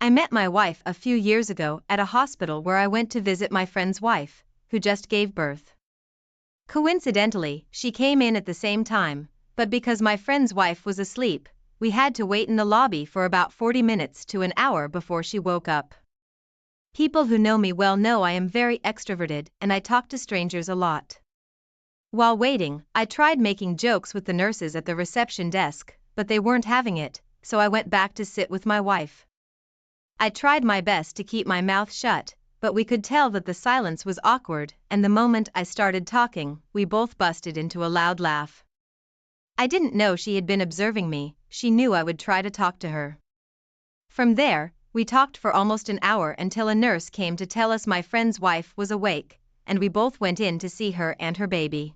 I met my wife a few years ago at a hospital where I went to visit my friend's wife, who just gave birth. Coincidentally, she came in at the same time, but because my friend's wife was asleep, we had to wait in the lobby for about 40 minutes to an hour before she woke up. People who know me well know I am very extroverted and I talk to strangers a lot. While waiting, I tried making jokes with the nurses at the reception desk, but they weren't having it, so I went back to sit with my wife. I tried my best to keep my mouth shut, but we could tell that the silence was awkward, and the moment I started talking, we both busted into a loud laugh. I didn't know she had been observing me, she knew I would try to talk to her. From there, we talked for almost an hour until a nurse came to tell us my friend's wife was awake, and we both went in to see her and her baby.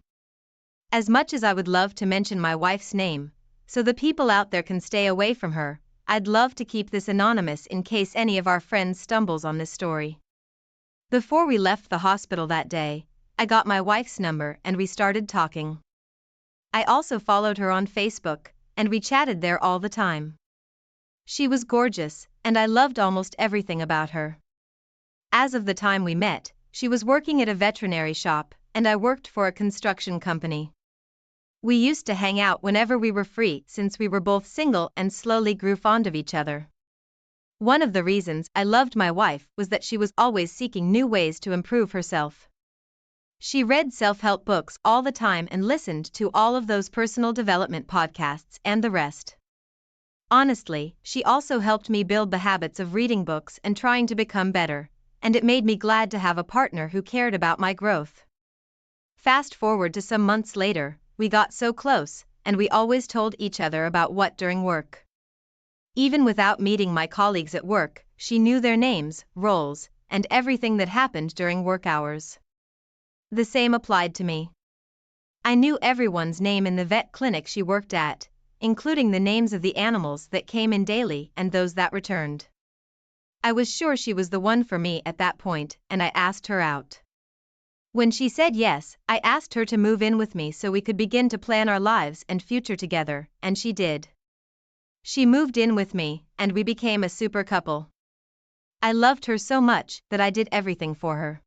As much as I would love to mention my wife's name, so the people out there can stay away from her, I'd love to keep this anonymous in case any of our friends stumbles on this story. Before we left the hospital that day, I got my wife's number and we started talking. I also followed her on Facebook, and we chatted there all the time. She was gorgeous, and I loved almost everything about her. As of the time we met, she was working at a veterinary shop, and I worked for a construction company. We used to hang out whenever we were free since we were both single and slowly grew fond of each other. One of the reasons I loved my wife was that she was always seeking new ways to improve herself. She read self-help books all the time and listened to all of those personal development podcasts and the rest. Honestly, she also helped me build the habits of reading books and trying to become better, and it made me glad to have a partner who cared about my growth. Fast forward to some months later, we got so close, and we always told each other about what during work. Even without meeting my colleagues at work, she knew their names, roles, and everything that happened during work hours. The same applied to me. I knew everyone's name in the vet clinic she worked at, including the names of the animals that came in daily and those that returned. I was sure she was the one for me at that point, and I asked her out. When she said yes, I asked her to move in with me so we could begin to plan our lives and future together, and she did. She moved in with me, and we became a super couple. I loved her so much that I did everything for her.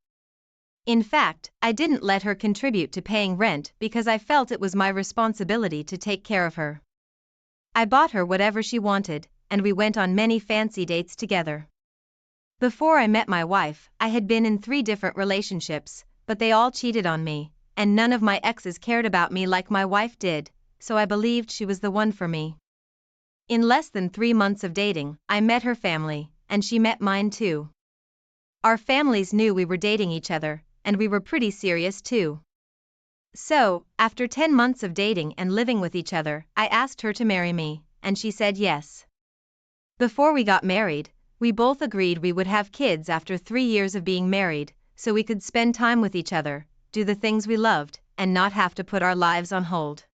In fact, I didn't let her contribute to paying rent because I felt it was my responsibility to take care of her. I bought her whatever she wanted, and we went on many fancy dates together. Before I met my wife, I had been in 3 different relationships, but they all cheated on me, and none of my exes cared about me like my wife did, so I believed she was the one for me. In less than 3 months of dating, I met her family, and she met mine too. Our families knew we were dating each other, and we were pretty serious too. So, after 10 months of dating and living with each other, I asked her to marry me, and she said yes. Before we got married, we both agreed we would have kids after 3 years of being married, so we could spend time with each other, do the things we loved, and not have to put our lives on hold.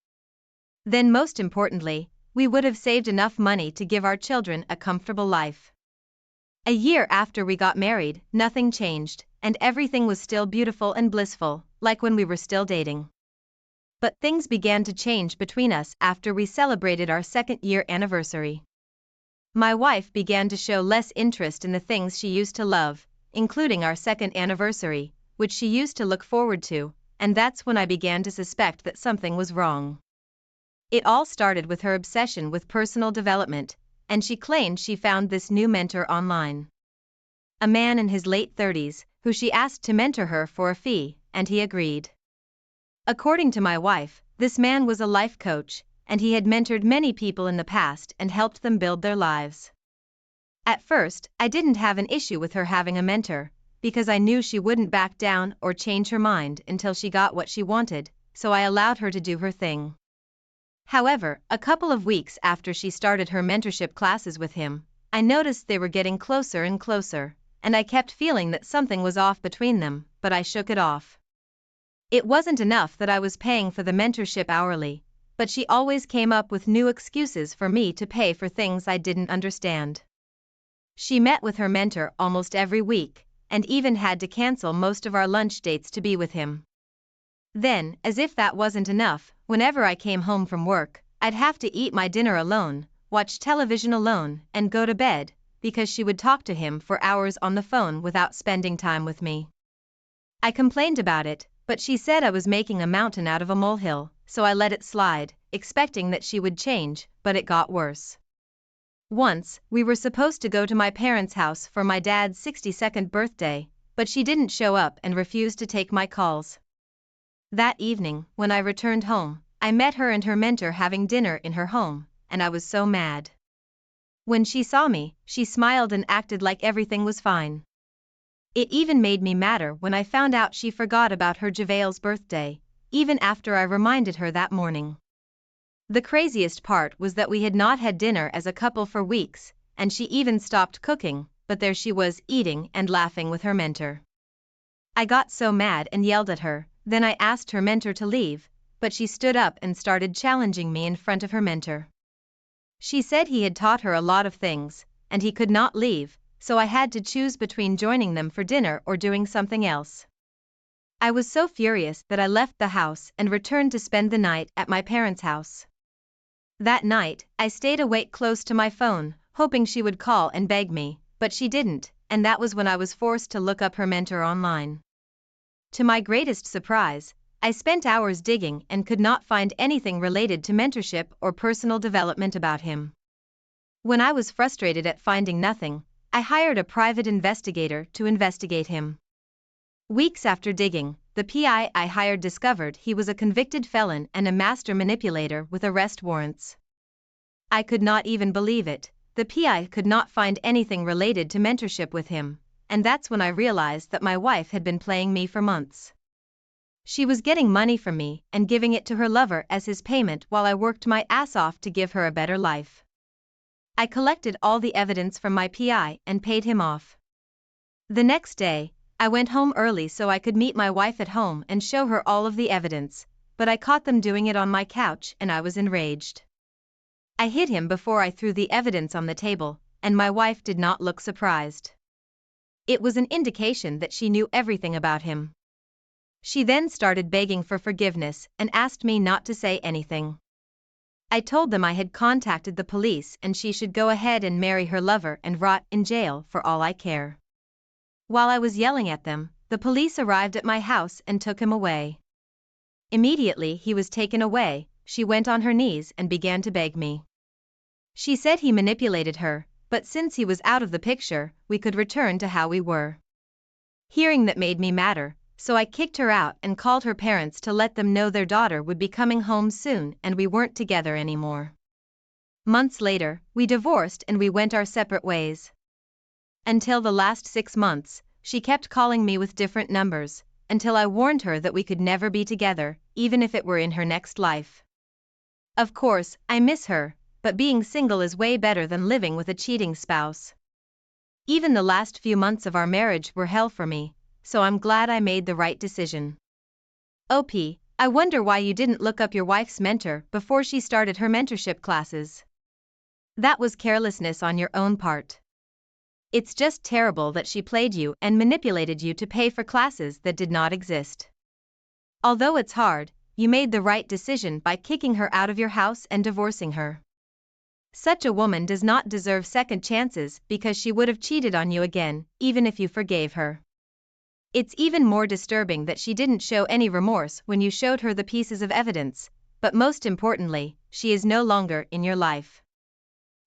Then most importantly, we would have saved enough money to give our children a comfortable life. A year after we got married, nothing changed, and everything was still beautiful and blissful, like when we were still dating. But things began to change between us after we celebrated our 2nd-year anniversary. My wife began to show less interest in the things she used to love, including our 2nd anniversary, which she used to look forward to, and that's when I began to suspect that something was wrong. It all started with her obsession with personal development, and she claimed she found this new mentor online. A man in his late 30s, who she asked to mentor her for a fee, and he agreed. According to my wife, this man was a life coach, and he had mentored many people in the past and helped them build their lives. At first, I didn't have an issue with her having a mentor, because I knew she wouldn't back down or change her mind until she got what she wanted, so I allowed her to do her thing. However, a couple of weeks after she started her mentorship classes with him, I noticed they were getting closer and closer, and I kept feeling that something was off between them, but I shook it off. It wasn't enough that I was paying for the mentorship hourly, but she always came up with new excuses for me to pay for things I didn't understand. She met with her mentor almost every week, and even had to cancel most of our lunch dates to be with him. Then, as if that wasn't enough, whenever I came home from work, I'd have to eat my dinner alone, watch television alone, and go to bed, because she would talk to him for hours on the phone without spending time with me. I complained about it, but she said I was making a mountain out of a molehill, so I let it slide, expecting that she would change, but it got worse. Once, we were supposed to go to my parents' house for my dad's 62nd birthday, but she didn't show up and refused to take my calls. That evening, when I returned home, I met her and her mentor having dinner in her home, and I was so mad. When she saw me, she smiled and acted like everything was fine. It even made me madder when I found out she forgot about her JaVale's birthday, even after I reminded her that morning. The craziest part was that we had not had dinner as a couple for weeks, and she even stopped cooking, but there she was eating and laughing with her mentor. I got so mad and yelled at her, then I asked her mentor to leave, but she stood up and started challenging me in front of her mentor. She said he had taught her a lot of things, and he could not leave, so I had to choose between joining them for dinner or doing something else. I was so furious that I left the house and returned to spend the night at my parents' house. That night, I stayed awake close to my phone, hoping she would call and beg me, but she didn't, and that was when I was forced to look up her mentor online. To my greatest surprise, I spent hours digging and could not find anything related to mentorship or personal development about him. When I was frustrated at finding nothing, I hired a private investigator to investigate him. Weeks after digging, the PI I hired discovered he was a convicted felon and a master manipulator with arrest warrants. I could not even believe it. The PI could not find anything related to mentorship with him, and that's when I realized that my wife had been playing me for months. She was getting money from me and giving it to her lover as his payment while I worked my ass off to give her a better life. I collected all the evidence from my PI and paid him off. The next day, I went home early so I could meet my wife at home and show her all of the evidence, but I caught them doing it on my couch and I was enraged. I hit him before I threw the evidence on the table, and my wife did not look surprised. It was an indication that she knew everything about him. She then started begging for forgiveness and asked me not to say anything. I told them I had contacted the police and she should go ahead and marry her lover and rot in jail for all I care. While I was yelling at them, the police arrived at my house and took him away. Immediately he was taken away, she went on her knees and began to beg me. She said he manipulated her, but since he was out of the picture, we could return to how we were. Hearing that made me madder, so I kicked her out and called her parents to let them know their daughter would be coming home soon and we weren't together anymore. Months later, we divorced and we went our separate ways. Until the last 6 months, she kept calling me with different numbers, until I warned her that we could never be together, even if it were in her next life. Of course, I miss her, but being single is way better than living with a cheating spouse. Even the last few months of our marriage were hell for me, so I'm glad I made the right decision. OP, I wonder why you didn't look up your wife's mentor before she started her mentorship classes. That was carelessness on your own part. It's just terrible that she played you and manipulated you to pay for classes that did not exist. Although it's hard, you made the right decision by kicking her out of your house and divorcing her. Such a woman does not deserve second chances because she would have cheated on you again, even if you forgave her. It's even more disturbing that she didn't show any remorse when you showed her the pieces of evidence, but most importantly, she is no longer in your life.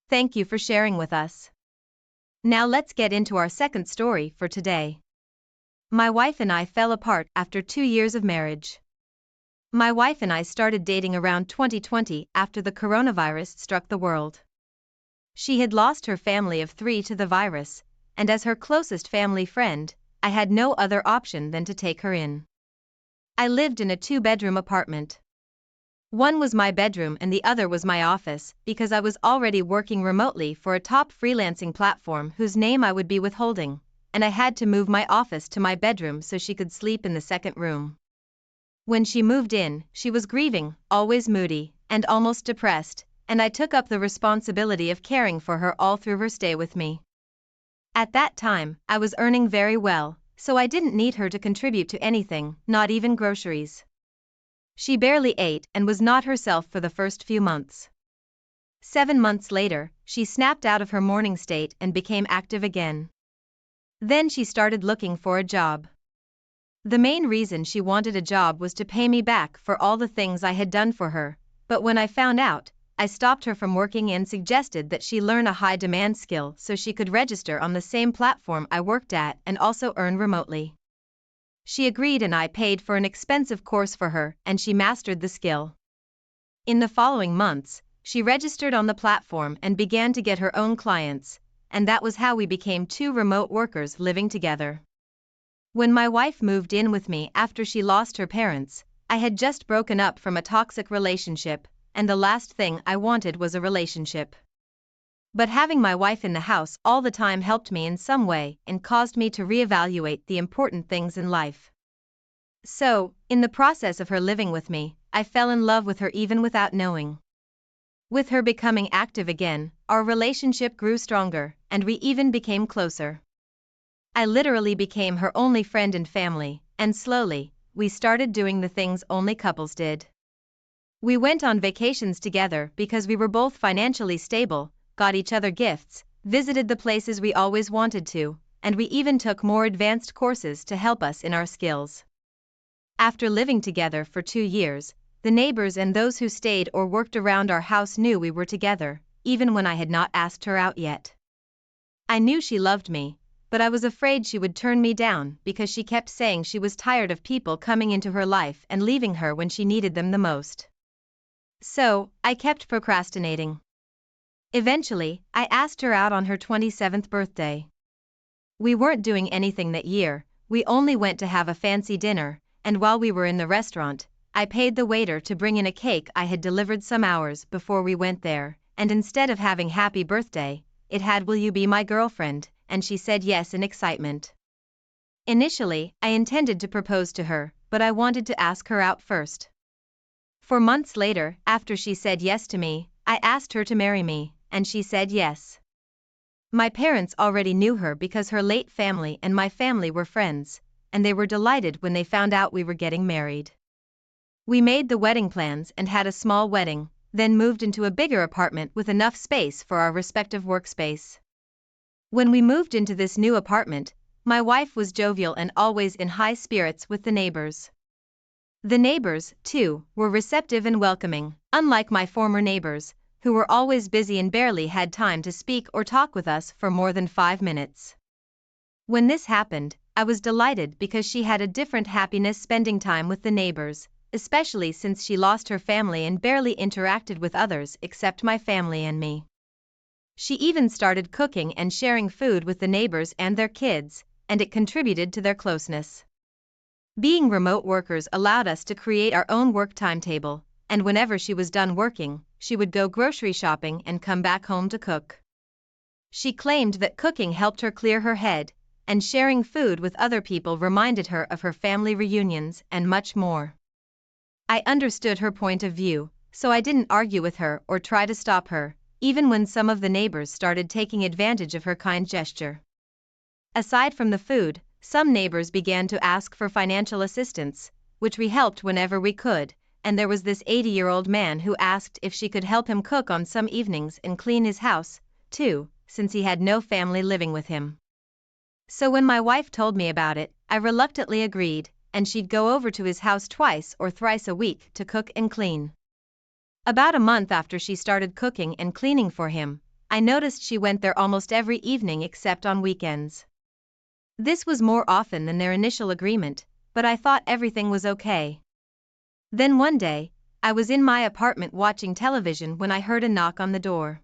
Thank you for sharing with us. Now let's get into our second story for today. My wife and I fell apart after 2 years of marriage. My wife and I started dating around 2020 after the coronavirus struck the world. She had lost her family of 3 to the virus, and as her closest family friend, I had no other option than to take her in. I lived in a 2-bedroom apartment. One was my bedroom and the other was my office, because I was already working remotely for a top freelancing platform whose name I would be withholding, and I had to move my office to my bedroom so she could sleep in the second room. When she moved in, she was grieving, always moody, and almost depressed, and I took up the responsibility of caring for her all through her stay with me. At that time, I was earning very well, so I didn't need her to contribute to anything, not even groceries. She barely ate and was not herself for the first few months. 7 months later, she snapped out of her morning state and became active again. Then she started looking for a job. The main reason she wanted a job was to pay me back for all the things I had done for her, but when I found out, I stopped her from working and suggested that she learn a high-demand skill so she could register on the same platform I worked at and also earn remotely. She agreed and I paid for an expensive course for her and she mastered the skill. In the following months, she registered on the platform and began to get her own clients, and that was how we became two remote workers living together. When my wife moved in with me after she lost her parents, I had just broken up from a toxic relationship, and the last thing I wanted was a relationship. But having my wife in the house all the time helped me in some way and caused me to reevaluate the important things in life. So, in the process of her living with me, I fell in love with her even without knowing. With her becoming active again, our relationship grew stronger, and we even became closer. I literally became her only friend and family, and slowly, we started doing the things only couples did. We went on vacations together because we were both financially stable, got each other gifts, visited the places we always wanted to, and we even took more advanced courses to help us in our skills. After living together for 2 years, the neighbors and those who stayed or worked around our house knew we were together, even when I had not asked her out yet. I knew she loved me, but I was afraid she would turn me down because she kept saying she was tired of people coming into her life and leaving her when she needed them the most. So, I kept procrastinating. Eventually, I asked her out on her 27th birthday. We weren't doing anything that year, we only went to have a fancy dinner, and while we were in the restaurant, I paid the waiter to bring in a cake I had delivered some hours before we went there, and instead of having happy birthday, it had "Will you be my girlfriend?" and she said yes in excitement. Initially, I intended to propose to her, but I wanted to ask her out first. 4 months later, after she said yes to me, I asked her to marry me, and she said yes. My parents already knew her because her late family and my family were friends, and they were delighted when they found out we were getting married. We made the wedding plans and had a small wedding, then moved into a bigger apartment with enough space for our respective workspace. When we moved into this new apartment, my wife was jovial and always in high spirits with the neighbors. The neighbors, too, were receptive and welcoming, unlike my former neighbors, who were always busy and barely had time to speak or talk with us for more than 5 minutes. When this happened, I was delighted because she had a different happiness spending time with the neighbors, especially since she lost her family and barely interacted with others except my family and me. She even started cooking and sharing food with the neighbors and their kids, and it contributed to their closeness. Being remote workers allowed us to create our own work timetable, and whenever she was done working, she would go grocery shopping and come back home to cook. She claimed that cooking helped her clear her head, and sharing food with other people reminded her of her family reunions and much more. I understood her point of view, so I didn't argue with her or try to stop her, even when some of the neighbors started taking advantage of her kind gesture. Aside from the food, some neighbors began to ask for financial assistance, which we helped whenever we could, and there was this 80-year-old man who asked if she could help him cook on some evenings and clean his house, too, since he had no family living with him. So when my wife told me about it, I reluctantly agreed, and she'd go over to his house twice or thrice a week to cook and clean. About a month after she started cooking and cleaning for him, I noticed she went there almost every evening except on weekends. This was more often than their initial agreement, but I thought everything was okay. Then one day, I was in my apartment watching television when I heard a knock on the door.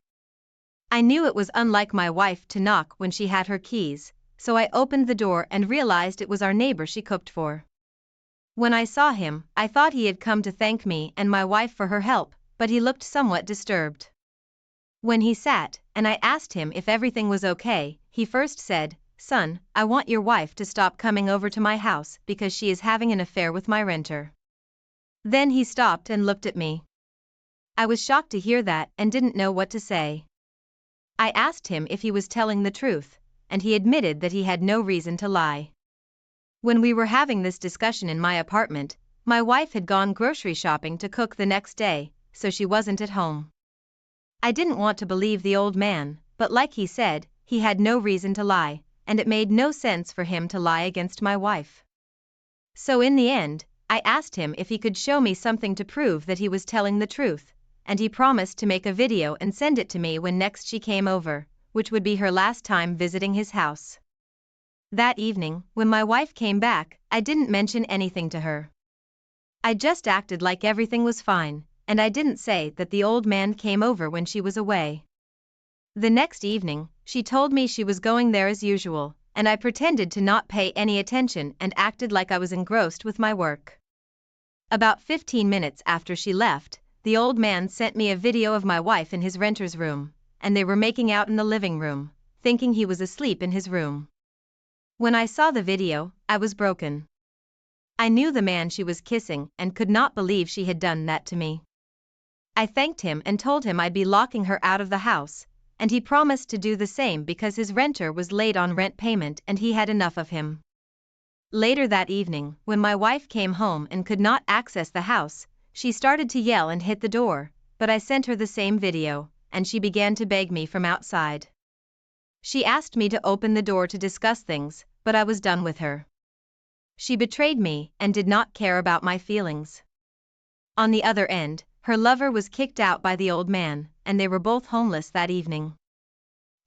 I knew it was unlike my wife to knock when she had her keys, so I opened the door and realized it was our neighbor she cooked for. When I saw him, I thought he had come to thank me and my wife for her help, but he looked somewhat disturbed. When he sat, and I asked him if everything was okay, he first said, "Son, I want your wife to stop coming over to my house because she is having an affair with my renter." Then he stopped and looked at me. I was shocked to hear that and didn't know what to say. I asked him if he was telling the truth, and he admitted that he had no reason to lie. When we were having this discussion in my apartment, my wife had gone grocery shopping to cook the next day, so she wasn't at home. I didn't want to believe the old man, but like he said, he had no reason to lie, and it made no sense for him to lie against my wife. So in the end, I asked him if he could show me something to prove that he was telling the truth, and he promised to make a video and send it to me when next she came over, which would be her last time visiting his house. That evening, when my wife came back, I didn't mention anything to her. I just acted like everything was fine, and I didn't say that the old man came over when she was away. The next evening, she told me she was going there as usual, and I pretended to not pay any attention and acted like I was engrossed with my work. About 15 minutes after she left, the old man sent me a video of my wife in his renter's room, and they were making out in the living room, thinking he was asleep in his room. When I saw the video, I was broken. I knew the man she was kissing and could not believe she had done that to me. I thanked him and told him I'd be locking her out of the house, and he promised to do the same because his renter was late on rent payment and he had enough of him. Later that evening, when my wife came home and could not access the house, she started to yell and hit the door, but I sent her the same video, and she began to beg me from outside. She asked me to open the door to discuss things, but I was done with her. She betrayed me and did not care about my feelings. On the other end, her lover was kicked out by the old man, and they were both homeless that evening.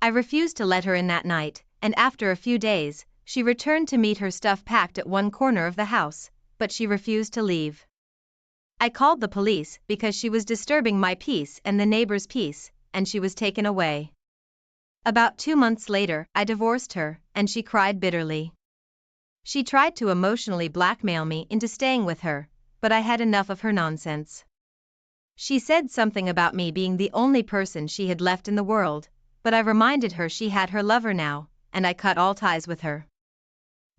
I refused to let her in that night, and after a few days, she returned to meet her stuff packed at one corner of the house, but she refused to leave. I called the police because she was disturbing my peace and the neighbor's peace, and she was taken away. About 2 months later, I divorced her, and she cried bitterly. She tried to emotionally blackmail me into staying with her, but I had enough of her nonsense. She said something about me being the only person she had left in the world, but I reminded her she had her lover now, and I cut all ties with her.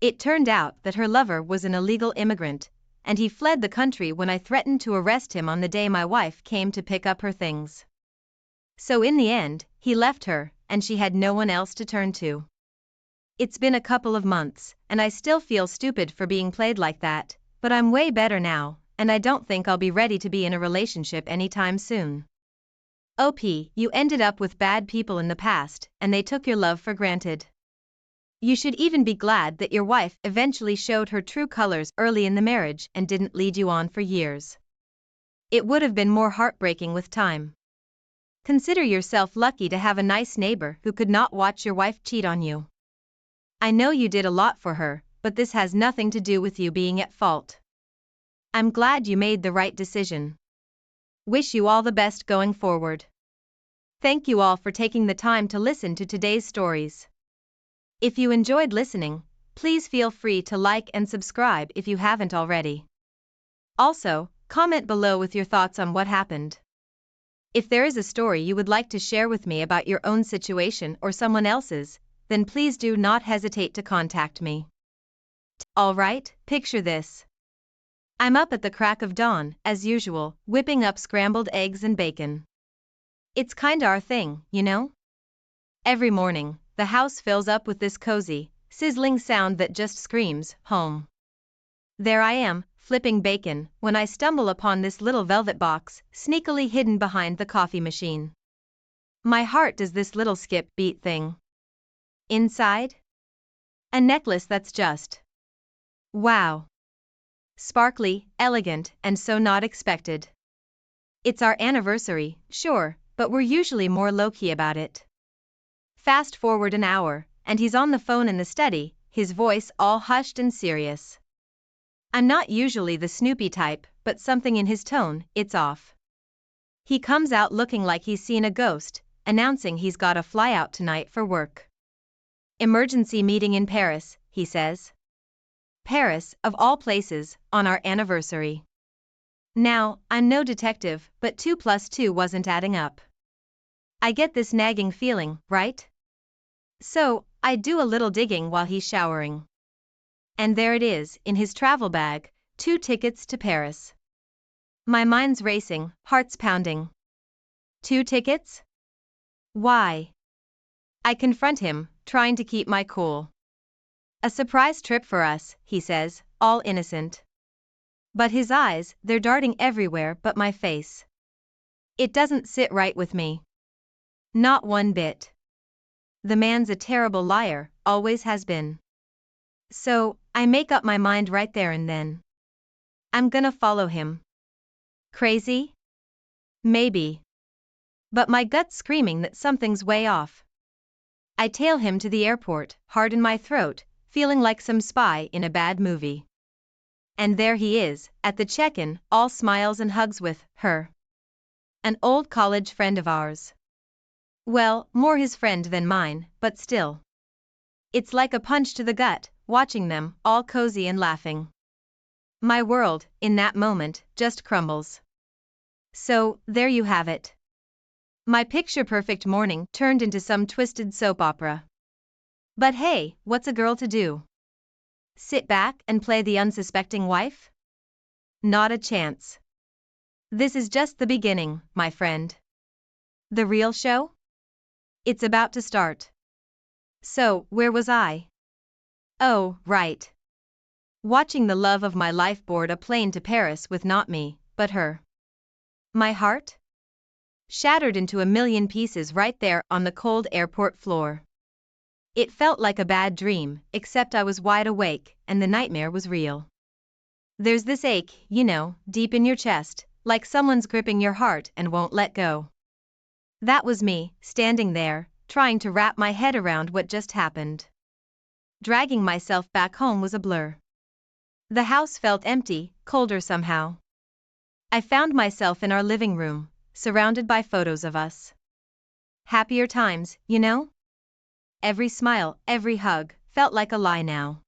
It turned out that her lover was an illegal immigrant, and he fled the country when I threatened to arrest him on the day my wife came to pick up her things. So in the end, he left her, and she had no one else to turn to. It's been a couple of months, and I still feel stupid for being played like that, but I'm way better now, and I don't think I'll be ready to be in a relationship anytime soon. OP, you ended up with bad people in the past, and they took your love for granted. You should even be glad that your wife eventually showed her true colors early in the marriage and didn't lead you on for years. It would have been more heartbreaking with time. Consider yourself lucky to have a nice neighbor who could not watch your wife cheat on you. I know you did a lot for her, but this has nothing to do with you being at fault. I'm glad you made the right decision. Wish you all the best going forward. Thank you all for taking the time to listen to today's stories. If you enjoyed listening, please feel free to like and subscribe if you haven't already. Also, comment below with your thoughts on what happened. If there is a story you would like to share with me about your own situation or someone else's, then please do not hesitate to contact me. Alright, picture this. I'm up at the crack of dawn, as usual, whipping up scrambled eggs and bacon. It's kinda our thing, you know? Every morning, the house fills up with this cozy, sizzling sound that just screams, home. There I am, flipping bacon, when I stumble upon this little velvet box, sneakily hidden behind the coffee machine. My heart does this little skip beat thing. Inside? A necklace that's just wow. Sparkly, elegant, and so not expected. It's our anniversary, sure, but we're usually more low-key about it. Fast forward an hour, and he's on the phone in the study, his voice all hushed and serious. I'm not usually the snoopy type, but something in his tone, it's off. He comes out looking like he's seen a ghost, announcing he's got a fly out tonight for work. Emergency meeting in Paris, he says. Paris, of all places, on our anniversary. Now, I'm no detective, but 2 + 2 wasn't adding up. I get this nagging feeling, right? So, I do a little digging while he's showering. And there it is, in his travel bag, 2 tickets to Paris. My mind's racing, heart's pounding. 2 tickets? Why? I confront him, trying to keep my cool. A surprise trip for us, he says, all innocent. But his eyes, they're darting everywhere but my face. It doesn't sit right with me. Not one bit. The man's a terrible liar, always has been. So, I make up my mind right there and then. I'm gonna follow him. Crazy? Maybe. But my gut's screaming that something's way off. I tail him to the airport, heart in my throat, feeling like some spy in a bad movie. And there he is, at the check-in, all smiles and hugs with her. An old college friend of ours. Well, more his friend than mine, but still. It's like a punch to the gut, watching them, all cozy and laughing. My world, in that moment, just crumbles. So, there you have it. My picture-perfect morning turned into some twisted soap opera. But hey, what's a girl to do? Sit back and play the unsuspecting wife? Not a chance. This is just the beginning, my friend. The real show? It's about to start. So, where was I? Oh, right. Watching the love of my life board a plane to Paris with not me, but her. My heart? Shattered into a million pieces right there on the cold airport floor. It felt like a bad dream, except I was wide awake, and the nightmare was real. There's this ache, you know, deep in your chest, like someone's gripping your heart and won't let go. That was me, standing there, trying to wrap my head around what just happened. Dragging myself back home was a blur. The house felt empty, colder somehow. I found myself in our living room, surrounded by photos of us. Happier times, you know? Every smile, every hug, felt like a lie now.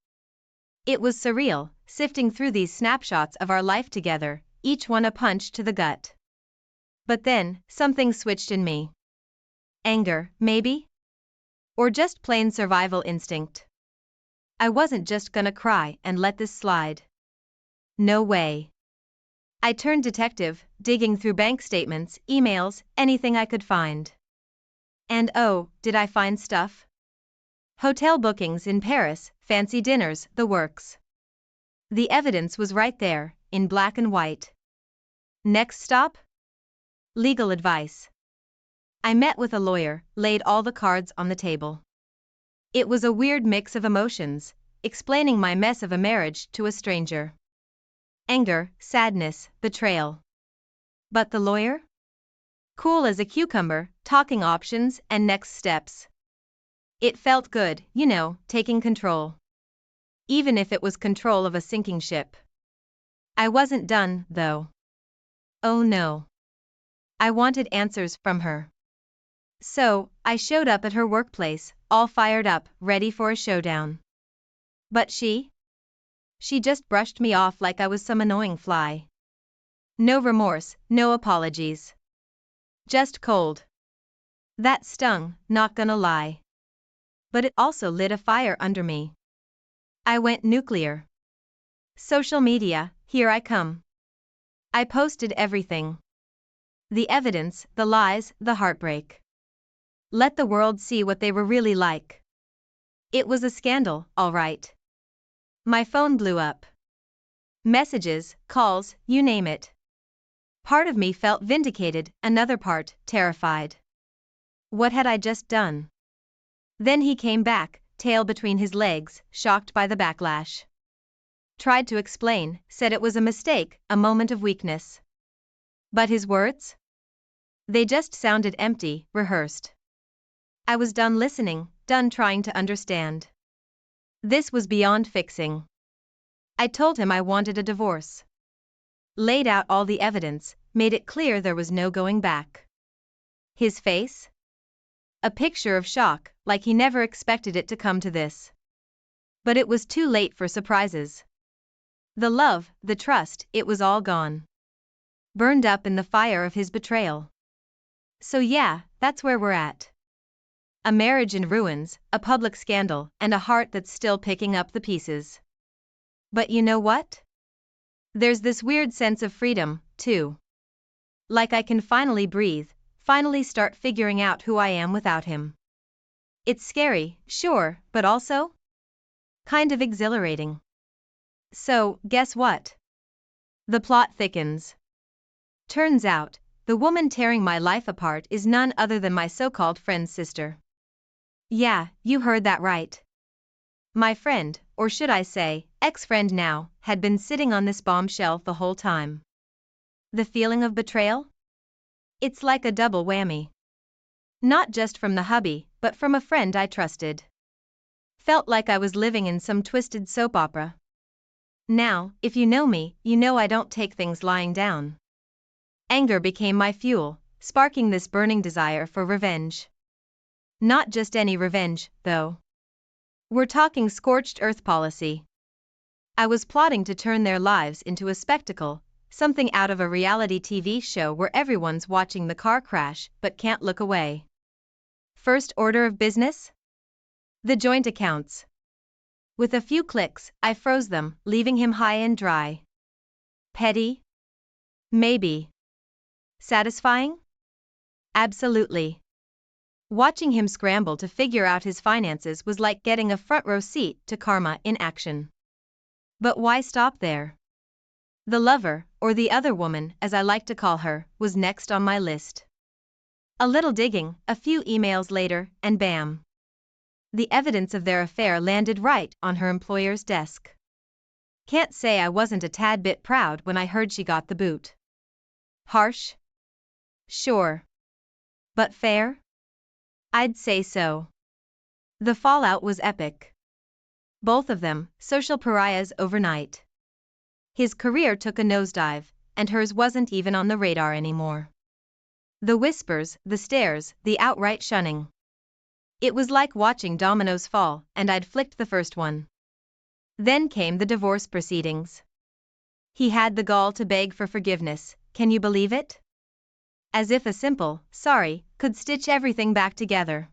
It was surreal, sifting through these snapshots of our life together, each one a punch to the gut. But then, something switched in me. Anger, maybe? Or just plain survival instinct. I wasn't just gonna cry and let this slide. No way. I turned detective, digging through bank statements, emails, anything I could find. And oh, did I find stuff? Hotel bookings in Paris, fancy dinners, the works. The evidence was right there, in black and white. Next stop? Legal advice. I met with a lawyer, laid all the cards on the table. It was a weird mix of emotions, explaining my mess of a marriage to a stranger. Anger, sadness, betrayal. But the lawyer? Cool as a cucumber, talking options and next steps. It felt good, you know, taking control. Even if it was control of a sinking ship. I wasn't done, though. Oh no. I wanted answers from her. So, I showed up at her workplace, all fired up, ready for a showdown. But she just brushed me off like I was some annoying fly. No remorse, no apologies. Just cold. That stung, not gonna lie. But it also lit a fire under me. I went nuclear. Social media, here I come. I posted everything. The evidence, the lies, the heartbreak. Let the world see what they were really like. It was a scandal, all right. My phone blew up. Messages, calls, you name it. Part of me felt vindicated, another part, terrified. What had I just done? Then he came back, tail between his legs, shocked by the backlash. Tried to explain, said it was a mistake, a moment of weakness. But his words? They just sounded empty, rehearsed. I was done listening, done trying to understand. This was beyond fixing. I told him I wanted a divorce. Laid out all the evidence, made it clear there was no going back. His face? A picture of shock, like he never expected it to come to this. But it was too late for surprises. The love, the trust, it was all gone. Burned up in the fire of his betrayal. So yeah, that's where we're at. A marriage in ruins, a public scandal, and a heart that's still picking up the pieces. But you know what? There's this weird sense of freedom, too. Like I can finally breathe, finally start figuring out who I am without him. It's scary, sure, but also kind of exhilarating. So, guess what? The plot thickens. Turns out, The woman tearing my life apart is none other than my so-called friend's sister. Yeah, you heard that right. My friend, or should I say, ex-friend now, had been sitting on this bombshell the whole time. The feeling of betrayal? It's like a double whammy. Not just from the hubby, but from a friend I trusted. Felt like I was living in some twisted soap opera. Now, if you know me, you know I don't take things lying down. Anger became my fuel, sparking this burning desire for revenge. Not just any revenge, though. We're talking scorched earth policy. I was plotting to turn their lives into a spectacle, something out of a reality TV show where everyone's watching the car crash but can't look away. First order of business? The joint accounts. With a few clicks, I froze them, leaving him high and dry. Petty? Maybe. Satisfying? Absolutely. Watching him scramble to figure out his finances was like getting a front row seat to karma in action. But why stop there? The lover, or the other woman, as I like to call her, was next on my list. A little digging, a few emails later, and bam. The evidence of their affair landed right on her employer's desk. Can't say I wasn't a tad bit proud when I heard she got the boot. Harsh? Sure. But fair? I'd say so. The fallout was epic. Both of them, social pariahs overnight. His career took a nosedive, and hers wasn't even on the radar anymore. The whispers, the stares, the outright shunning. It was like watching dominoes fall, and I'd flicked the first one. Then came the divorce proceedings. He had the gall to beg for forgiveness, can you believe it? As if a simple, sorry, could stitch everything back together.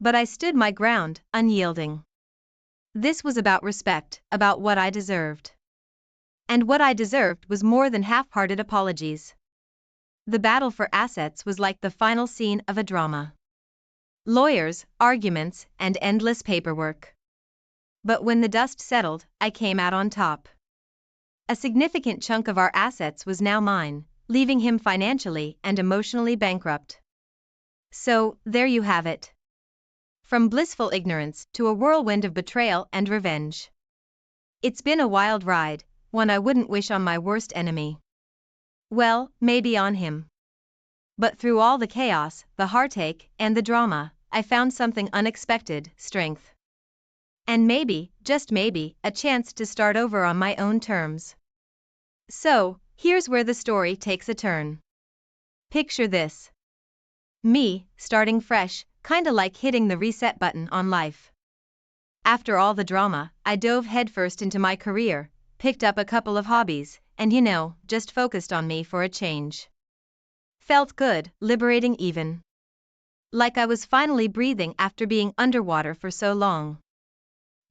But I stood my ground, unyielding. This was about respect, about what I deserved. And what I deserved was more than half-hearted apologies. The battle for assets was like the final scene of a drama. Lawyers, arguments, and endless paperwork. But when the dust settled, I came out on top. A significant chunk of our assets was now mine, leaving him financially and emotionally bankrupt. So, there you have it. From blissful ignorance to a whirlwind of betrayal and revenge. It's been a wild ride, one I wouldn't wish on my worst enemy. Well, maybe on him. But through all the chaos, the heartache, and the drama, I found something unexpected, strength. And maybe, just maybe, a chance to start over on my own terms. So, here's where the story takes a turn. Picture this. Me, starting fresh, kinda like hitting the reset button on life. After all the drama, I dove headfirst into my career, picked up a couple of hobbies, and just focused on me for a change. Felt good, liberating even. Like I was finally breathing after being underwater for so long.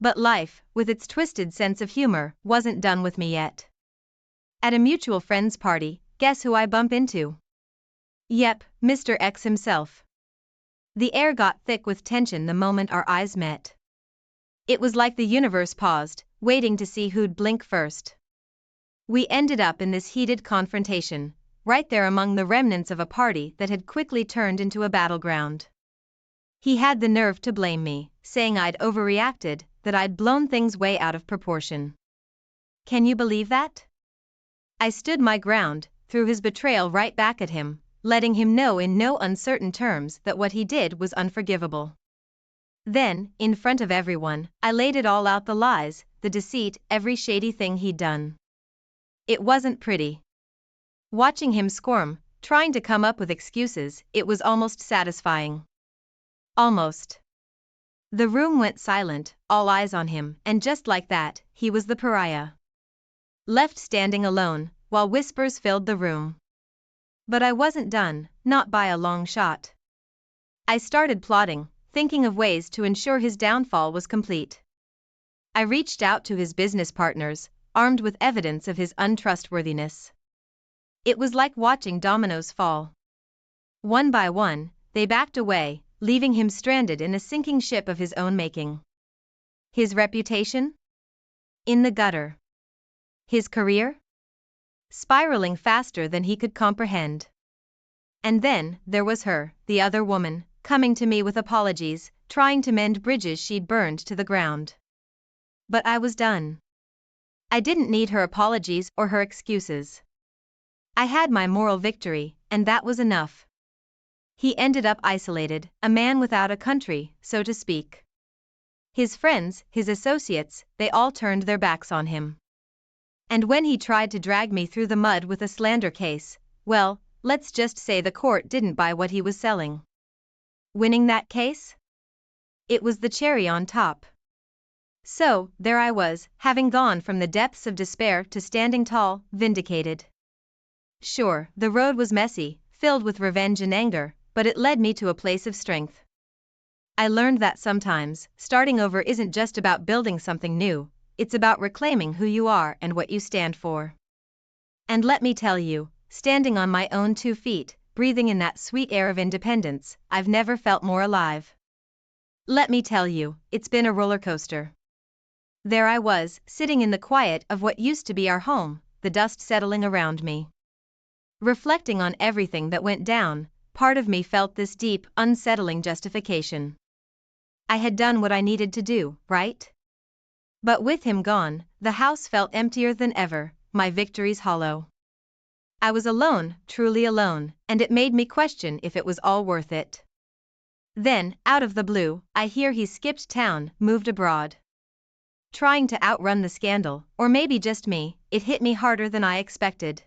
But life, with its twisted sense of humor, wasn't done with me yet. At a mutual friend's party, guess who I bump into? Yep, Mr. X himself. The air got thick with tension the moment our eyes met. It was like the universe paused, waiting to see who'd blink first. We ended up in this heated confrontation, right there among the remnants of a party that had quickly turned into a battleground. He had the nerve to blame me, saying I'd overreacted, that I'd blown things way out of proportion. Can you believe that? I stood my ground, threw his betrayal right back at him, letting him know in no uncertain terms that what he did was unforgivable. Then, in front of everyone, I laid it all out, the lies, the deceit, every shady thing he'd done. It wasn't pretty. Watching him squirm, trying to come up with excuses, it was almost satisfying. Almost. The room went silent, all eyes on him, and just like that, he was the pariah. Left standing alone, while whispers filled the room. But I wasn't done, not by a long shot. I started plotting, thinking of ways to ensure his downfall was complete. I reached out to his business partners, armed with evidence of his untrustworthiness. It was like watching dominoes fall. One by one, they backed away, leaving him stranded in a sinking ship of his own making. His reputation? In the gutter. His career? Spiraling faster than he could comprehend. And then, there was her, the other woman, coming to me with apologies, trying to mend bridges she'd burned to the ground. But I was done. I didn't need her apologies or her excuses. I had my moral victory, and that was enough. He ended up isolated, a man without a country, so to speak. His friends, his associates, they all turned their backs on him. And when he tried to drag me through the mud with a slander case, well, let's just say the court didn't buy what he was selling. Winning that case? It was the cherry on top. So, there I was, having gone from the depths of despair to standing tall, vindicated. Sure, the road was messy, filled with revenge and anger, but it led me to a place of strength. I learned that sometimes, starting over isn't just about building something new, it's about reclaiming who you are and what you stand for. And let me tell you, standing on my own 2 feet, breathing in that sweet air of independence, I've never felt more alive. Let me tell you, it's been a roller coaster. There I was, sitting in the quiet of what used to be our home, the dust settling around me. Reflecting on everything that went down, part of me felt this deep, unsettling justification. I had done what I needed to do, right? But with him gone, the house felt emptier than ever, my victories hollow. I was alone, truly alone, and it made me question if it was all worth it. Then, out of the blue, I hear he skipped town, moved abroad. Trying to outrun the scandal, or maybe just me, it hit me harder than I expected.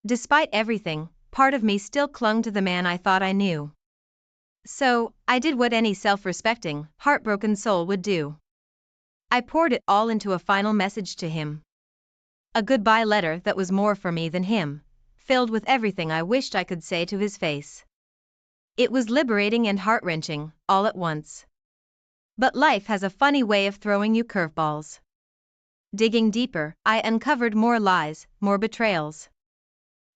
Despite everything, part of me still clung to the man I thought I knew. So, I did what any self-respecting, heartbroken soul would do. I poured it all into a final message to him. A goodbye letter that was more for me than him, filled with everything I wished I could say to his face. It was liberating and heart-wrenching, all at once. But life has a funny way of throwing you curveballs. Digging deeper, I uncovered more lies, more betrayals.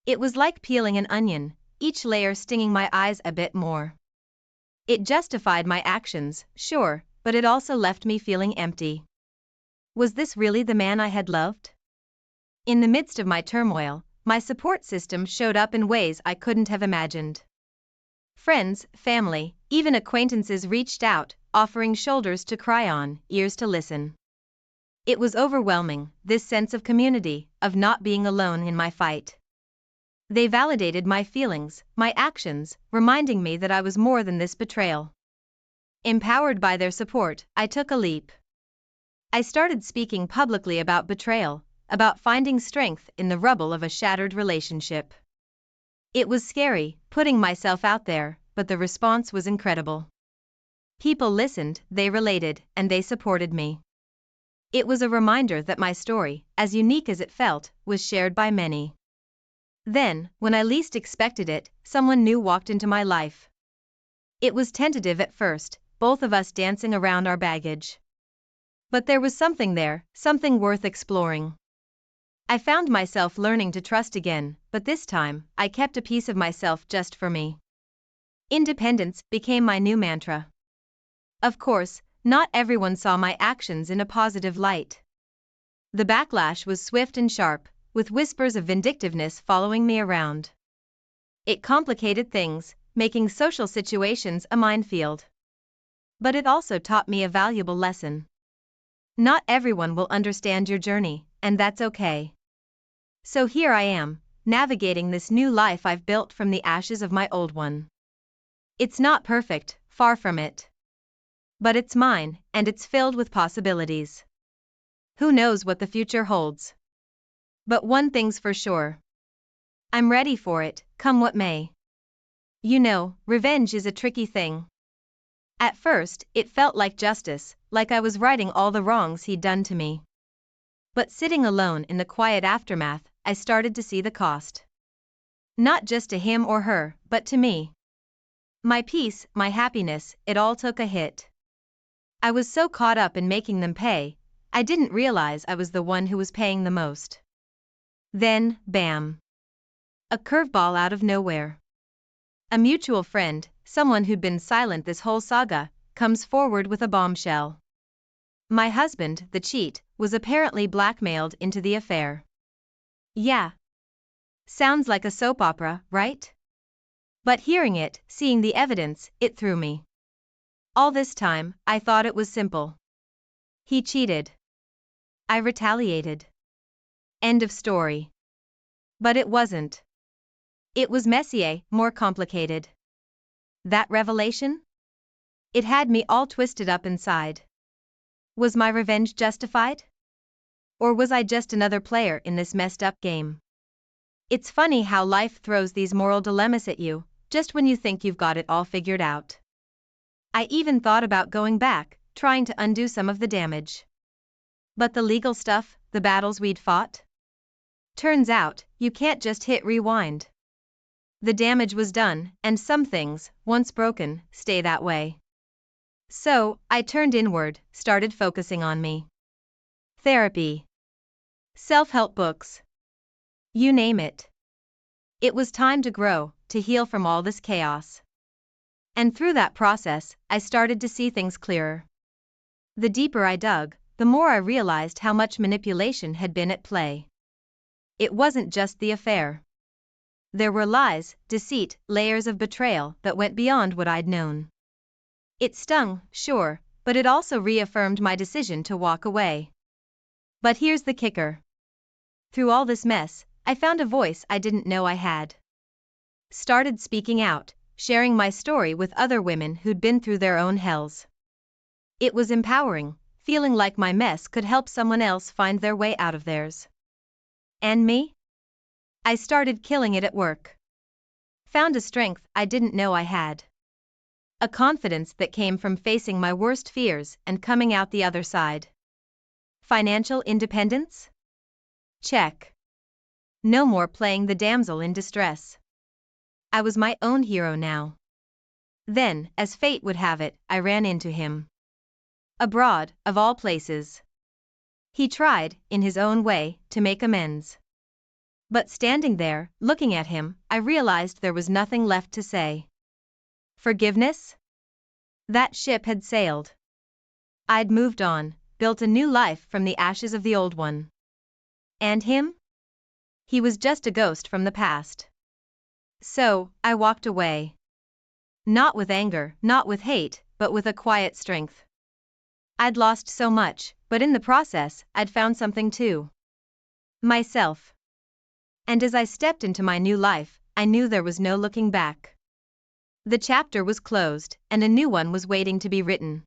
It was like peeling an onion, each layer stinging my eyes a bit more. It justified my actions, sure, but it also left me feeling empty. Was this really the man I had loved? In the midst of my turmoil, my support system showed up in ways I couldn't have imagined. Friends, family, even acquaintances reached out, offering shoulders to cry on, ears to listen. It was overwhelming, this sense of community, of not being alone in my fight. They validated my feelings, my actions, reminding me that I was more than this betrayal. Empowered by their support, I took a leap. I started speaking publicly about betrayal, about finding strength in the rubble of a shattered relationship. It was scary, putting myself out there, but the response was incredible. People listened, they related, and they supported me. It was a reminder that my story, as unique as it felt, was shared by many. Then, when I least expected it, someone new walked into my life. It was tentative at first, both of us dancing around our baggage. But there was something there, something worth exploring. I found myself learning to trust again, but this time, I kept a piece of myself just for me. Independence became my new mantra. Of course, not everyone saw my actions in a positive light. The backlash was swift and sharp, with whispers of vindictiveness following me around. It complicated things, making social situations a minefield. But it also taught me a valuable lesson. Not everyone will understand your journey, and that's okay. So here I am, navigating this new life I've built from the ashes of my old one. It's not perfect, far from it. But it's mine, and it's filled with possibilities. Who knows what the future holds? But one thing's for sure. I'm ready for it, come what may. You know, revenge is a tricky thing. At first, it felt like justice, like I was righting all the wrongs he'd done to me. But sitting alone in the quiet aftermath, I started to see the cost. Not just to him or her, but to me. My peace, my happiness, it all took a hit. I was so caught up in making them pay, I didn't realize I was the one who was paying the most. Then, bam. A curveball out of nowhere. A mutual friend, someone who'd been silent this whole saga, comes forward with a bombshell. My husband, the cheat, was apparently blackmailed into the affair. Yeah. Sounds like a soap opera, right? But hearing it, seeing the evidence, it threw me. All this time, I thought it was simple. He cheated. I retaliated. End of story. But it wasn't. It was messier, more complicated. That revelation? It had me all twisted up inside. Was my revenge justified? Or was I just another player in this messed up game? It's funny how life throws these moral dilemmas at you, just when you think you've got it all figured out. I even thought about going back, trying to undo some of the damage. But the legal stuff, the battles we'd fought? Turns out, you can't just hit rewind. The damage was done, and some things, once broken, stay that way. So, I turned inward, started focusing on me. Therapy. Self-help books. You name it. It was time to grow, to heal from all this chaos. And through that process, I started to see things clearer. The deeper I dug, the more I realized how much manipulation had been at play. It wasn't just the affair. There were lies, deceit, layers of betrayal that went beyond what I'd known. It stung, sure, but it also reaffirmed my decision to walk away. But here's the kicker. Through all this mess, I found a voice I didn't know I had. Started speaking out, sharing my story with other women who'd been through their own hells. It was empowering, feeling like my mess could help someone else find their way out of theirs. And me? I started killing it at work. Found a strength I didn't know I had. A confidence that came from facing my worst fears and coming out the other side. Financial independence? Check. No more playing the damsel in distress. I was my own hero now. Then, as fate would have it, I ran into him. Abroad, of all places. He tried, in his own way, to make amends. But standing there, looking at him, I realized there was nothing left to say. Forgiveness? That ship had sailed. I'd moved on, built a new life from the ashes of the old one. And him? He was just a ghost from the past. So, I walked away. Not with anger, not with hate, but with a quiet strength. I'd lost so much, but in the process, I'd found something too. Myself. And as I stepped into my new life, I knew there was no looking back. The chapter was closed, and a new one was waiting to be written.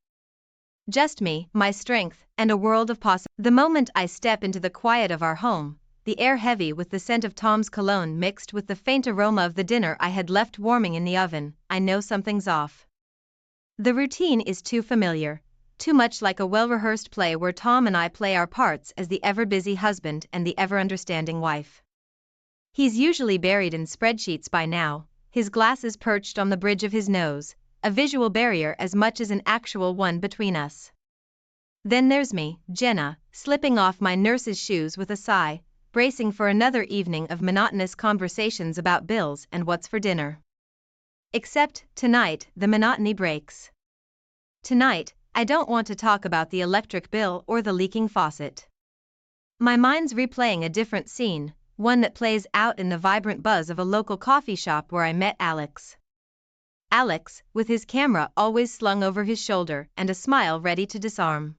Just me, my strength, and a world of possibilities. The moment I step into the quiet of our home, the air heavy with the scent of Tom's cologne mixed with the faint aroma of the dinner I had left warming in the oven, I know something's off. The routine is too familiar, too much like a well-rehearsed play where Tom and I play our parts as the ever-busy husband and the ever-understanding wife. He's usually buried in spreadsheets by now, his glasses perched on the bridge of his nose, a visual barrier as much as an actual one between us. Then there's me, Jenna, slipping off my nurse's shoes with a sigh, bracing for another evening of monotonous conversations about bills and what's for dinner. Except, tonight, the monotony breaks. Tonight, I don't want to talk about the electric bill or the leaking faucet. My mind's replaying a different scene, one that plays out in the vibrant buzz of a local coffee shop where I met Alex. Alex, with his camera always slung over his shoulder and a smile ready to disarm.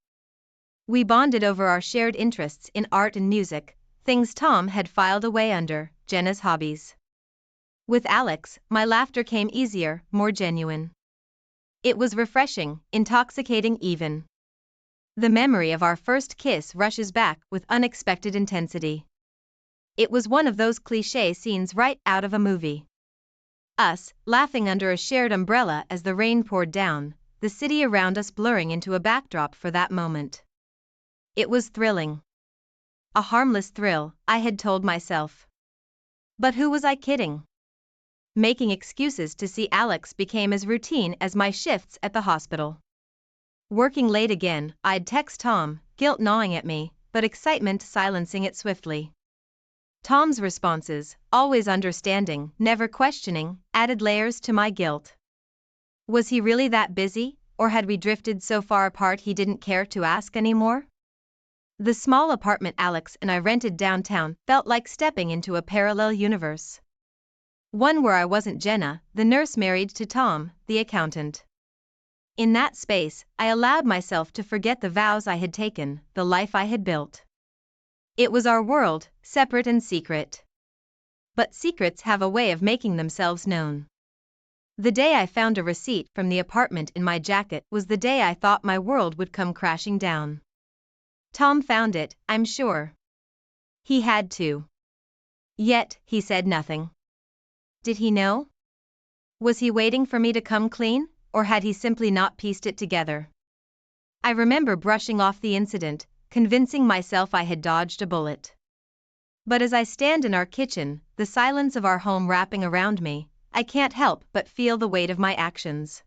We bonded over our shared interests in art and music, things Tom had filed away under Jenna's hobbies. With Alex, my laughter came easier, more genuine. It was refreshing, intoxicating even. The memory of our first kiss rushes back with unexpected intensity. It was one of those cliché scenes right out of a movie. Us, laughing under a shared umbrella as the rain poured down, the city around us blurring into a backdrop for that moment. It was thrilling. A harmless thrill, I had told myself. But who was I kidding? Making excuses to see Alex became as routine as my shifts at the hospital. Working late again, I'd text Tom, guilt gnawing at me, but excitement silencing it swiftly. Tom's responses, always understanding, never questioning, added layers to my guilt. Was he really that busy, or had we drifted so far apart he didn't care to ask anymore? The small apartment Alex and I rented downtown felt like stepping into a parallel universe. One where I wasn't Jenna, the nurse married to Tom, the accountant. In that space, I allowed myself to forget the vows I had taken, the life I had built. It was our world, separate and secret. But secrets have a way of making themselves known. The day I found a receipt from the apartment in my jacket was the day I thought my world would come crashing down. Tom found it, I'm sure. He had to. Yet, he said nothing. Did he know? Was he waiting for me to come clean, or had he simply not pieced it together? I remember brushing off the incident, convincing myself I had dodged a bullet. But as I stand in our kitchen, the silence of our home wrapping around me, I can't help but feel the weight of my actions.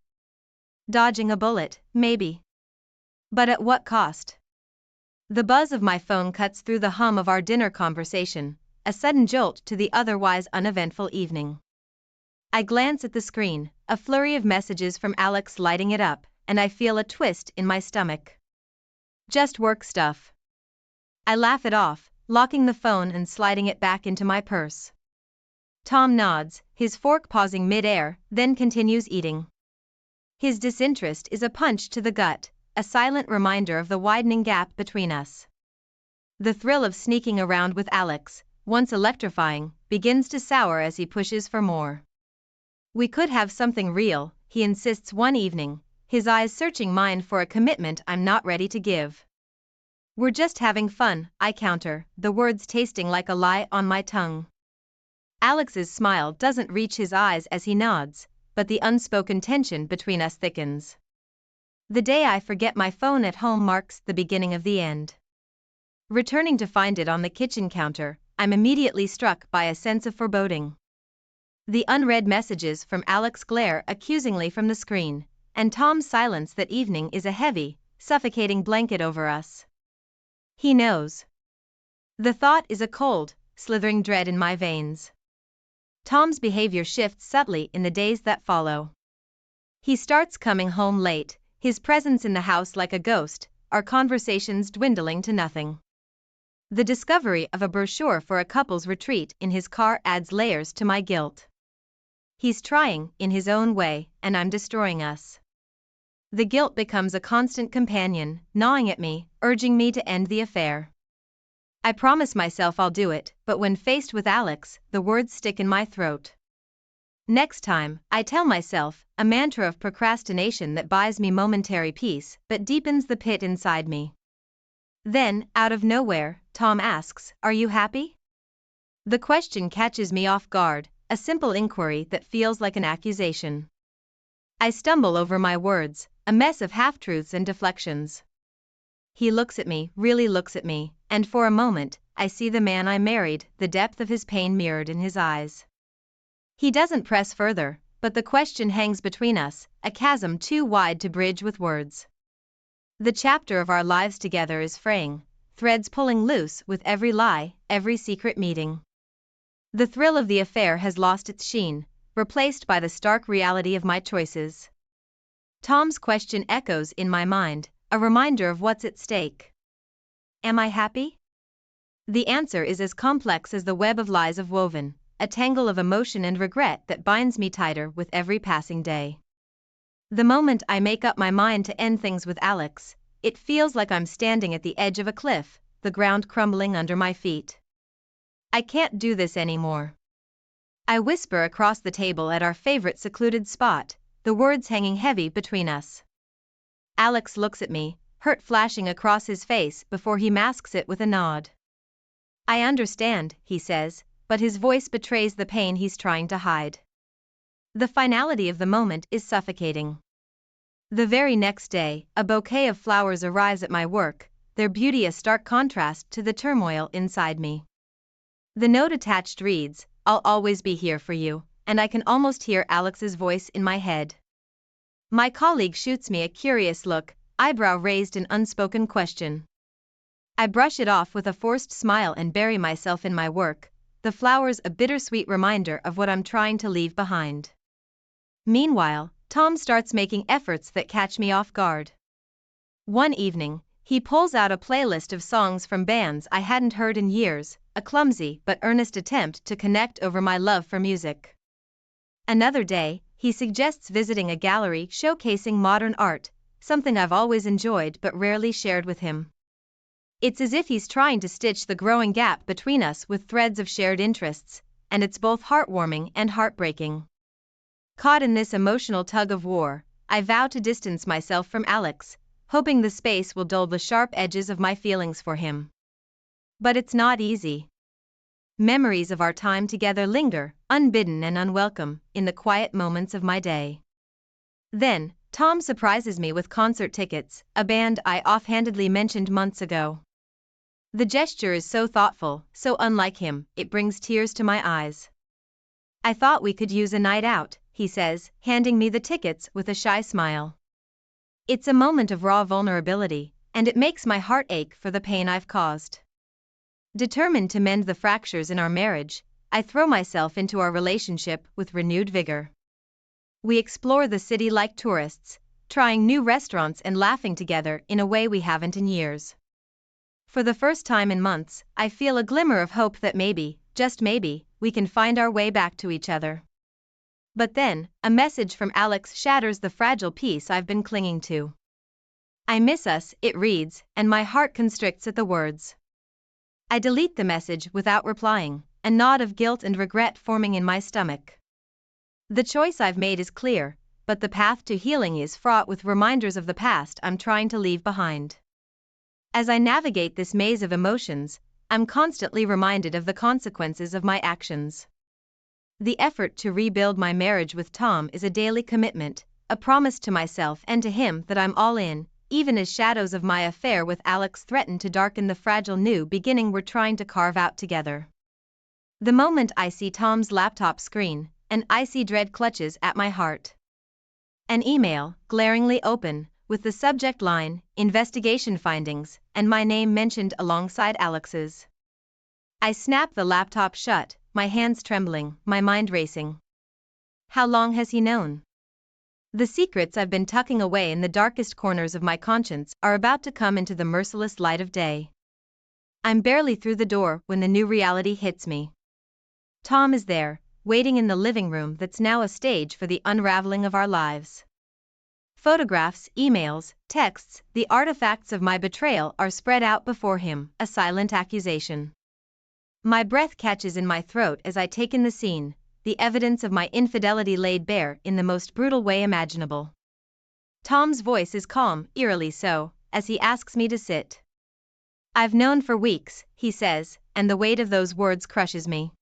Dodging a bullet, maybe. But at what cost? The buzz of my phone cuts through the hum of our dinner conversation, a sudden jolt to the otherwise uneventful evening. I glance at the screen, a flurry of messages from Alex lighting it up, and I feel a twist in my stomach. Just work stuff. I laugh it off, locking the phone and sliding it back into my purse. Tom nods, his fork pausing mid-air, then continues eating. His disinterest is a punch to the gut, a silent reminder of the widening gap between us. The thrill of sneaking around with Alex, once electrifying, begins to sour as he pushes for more. We could have something real, he insists one evening, his eyes searching mine for a commitment I'm not ready to give. We're just having fun, I counter, the words tasting like a lie on my tongue. Alex's smile doesn't reach his eyes as he nods, but the unspoken tension between us thickens. The day I forget my phone at home marks the beginning of the end. Returning to find it on the kitchen counter, I'm immediately struck by a sense of foreboding. The unread messages from Alex glare accusingly from the screen, and Tom's silence that evening is a heavy, suffocating blanket over us. He knows. The thought is a cold, slithering dread in my veins. Tom's behavior shifts subtly in the days that follow. He starts coming home late, his presence in the house like a ghost, our conversations dwindling to nothing. The discovery of a brochure for a couple's retreat in his car adds layers to my guilt. He's trying, in his own way, and I'm destroying us. The guilt becomes a constant companion, gnawing at me, urging me to end the affair. I promise myself I'll do it, but when faced with Alex, the words stick in my throat. Next time, I tell myself, a mantra of procrastination that buys me momentary peace, but deepens the pit inside me. Then, out of nowhere, Tom asks, "Are you happy?" The question catches me off guard, a simple inquiry that feels like an accusation. I stumble over my words, a mess of half-truths and deflections. He looks at me, really looks at me, and for a moment, I see the man I married, the depth of his pain mirrored in his eyes. He doesn't press further, but the question hangs between us, a chasm too wide to bridge with words. The chapter of our lives together is fraying, threads pulling loose with every lie, every secret meeting. The thrill of the affair has lost its sheen, replaced by the stark reality of my choices. Tom's question echoes in my mind, a reminder of what's at stake. Am I happy? The answer is as complex as the web of lies I've woven, a tangle of emotion and regret that binds me tighter with every passing day. The moment I make up my mind to end things with Alex, it feels like I'm standing at the edge of a cliff, the ground crumbling under my feet. I can't do this anymore. I whisper across the table at our favorite secluded spot, the words hanging heavy between us. Alex looks at me, hurt flashing across his face before he masks it with a nod. I understand, he says, but his voice betrays the pain he's trying to hide. The finality of the moment is suffocating. The very next day, a bouquet of flowers arrives at my work, their beauty a stark contrast to the turmoil inside me. The note attached reads, "I'll always be here for you," and I can almost hear Alex's voice in my head. My colleague shoots me a curious look, eyebrow raised in unspoken question. I brush it off with a forced smile and bury myself in my work, the flowers a bittersweet reminder of what I'm trying to leave behind. Meanwhile, Tom starts making efforts that catch me off guard. One evening, he pulls out a playlist of songs from bands I hadn't heard in years, a clumsy but earnest attempt to connect over my love for music. Another day, he suggests visiting a gallery showcasing modern art, something I've always enjoyed but rarely shared with him. It's as if he's trying to stitch the growing gap between us with threads of shared interests, and it's both heartwarming and heartbreaking. Caught in this emotional tug of war, I vow to distance myself from Alex, hoping the space will dull the sharp edges of my feelings for him. But it's not easy. Memories of our time together linger, unbidden and unwelcome, in the quiet moments of my day. Then, Tom surprises me with concert tickets, a band I offhandedly mentioned months ago. The gesture is so thoughtful, so unlike him, it brings tears to my eyes. I thought we could use a night out, he says, handing me the tickets with a shy smile. It's a moment of raw vulnerability, and it makes my heart ache for the pain I've caused. Determined to mend the fractures in our marriage, I throw myself into our relationship with renewed vigor. We explore the city like tourists, trying new restaurants and laughing together in a way we haven't in years. For the first time in months, I feel a glimmer of hope that maybe, just maybe, we can find our way back to each other. But then, a message from Alex shatters the fragile peace I've been clinging to. I miss us, it reads, and my heart constricts at the words. I delete the message without replying, a knot of guilt and regret forming in my stomach. The choice I've made is clear, but the path to healing is fraught with reminders of the past I'm trying to leave behind. As I navigate this maze of emotions, I'm constantly reminded of the consequences of my actions. The effort to rebuild my marriage with Tom is a daily commitment, a promise to myself and to him that I'm all in, even as shadows of my affair with Alex threaten to darken the fragile new beginning we're trying to carve out together. The moment I see Tom's laptop screen, an icy dread clutches at my heart. An email, glaringly open, with the subject line, Investigation Findings, and my name mentioned alongside Alex's. I snap the laptop shut, my hands trembling, my mind racing. How long has he known? The secrets I've been tucking away in the darkest corners of my conscience are about to come into the merciless light of day. I'm barely through the door when the new reality hits me. Tom is there, waiting in the living room that's now a stage for the unraveling of our lives. Photographs, emails, texts, the artifacts of my betrayal are spread out before him, a silent accusation. My breath catches in my throat as I take in the scene, the evidence of my infidelity laid bare in the most brutal way imaginable. Tom's voice is calm, eerily so, as he asks me to sit. I've known for weeks, he says, and the weight of those words crushes me.